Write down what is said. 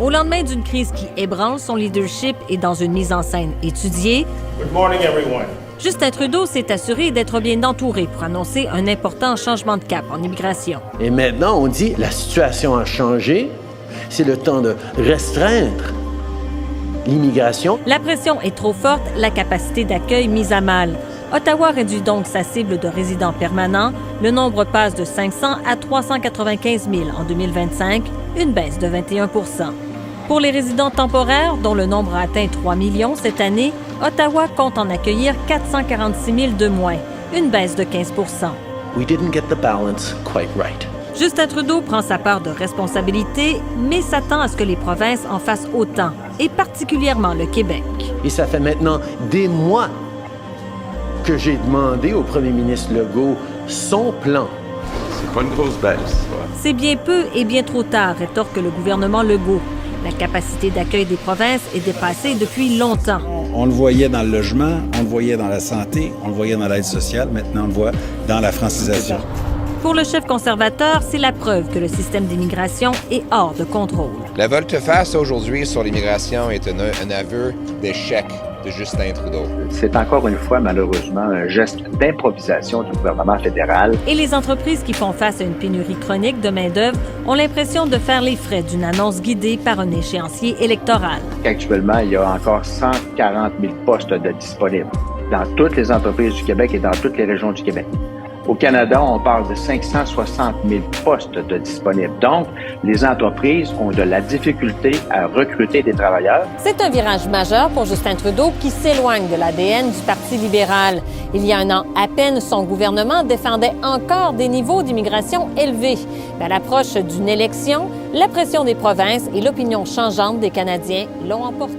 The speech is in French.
Au lendemain d'une crise qui ébranle son leadership et dans une mise en scène étudiée, Good morning, everyone. Justin Trudeau s'est assuré d'être bien entouré pour annoncer un important changement de cap en immigration. Et maintenant, on dit la situation a changé, c'est le temps de restreindre l'immigration. La pression est trop forte, la capacité d'accueil mise à mal. Ottawa réduit donc sa cible de résidents permanents. Le nombre passe de 500 à 395 000 en 2025, une baisse de 21 %. Pour les résidents temporaires, dont le nombre a atteint 3 millions cette année, Ottawa compte en accueillir 446 000 de moins, une baisse de 15 %. We didn't get the balance quite right. Justin Trudeau prend sa part de responsabilité, mais s'attend à ce que les provinces en fassent autant, et particulièrement le Québec. Et ça fait maintenant des mois que j'ai demandé au premier ministre Legault son plan. C'est pas une grosse baisse. C'est bien peu et bien trop tard, rétorque le gouvernement Legault. La capacité d'accueil des provinces est dépassée depuis longtemps. On le voyait dans le logement, on le voyait dans la santé, on le voyait dans l'aide sociale, maintenant on le voit dans la francisation. Pour le chef conservateur, c'est la preuve que le système d'immigration est hors de contrôle. La volte-face aujourd'hui sur l'immigration est un aveu d'échec de Justin Trudeau. C'est encore une fois, malheureusement, un geste d'improvisation du gouvernement fédéral. Et les entreprises qui font face à une pénurie chronique de main-d'œuvre ont l'impression de faire les frais d'une annonce guidée par un échéancier électoral. Actuellement, il y a encore 140 000 postes de disponibles dans toutes les entreprises du Québec et dans toutes les régions du Québec. Au Canada, on parle de 560 000 postes de disponibles. Donc, les entreprises ont de la difficulté à recruter des travailleurs. C'est un virage majeur pour Justin Trudeau qui s'éloigne de l'ADN du Parti libéral. Il y a un an à peine, son gouvernement défendait encore des niveaux d'immigration élevés. Mais à l'approche d'une élection, la pression des provinces et l'opinion changeante des Canadiens l'ont emporté.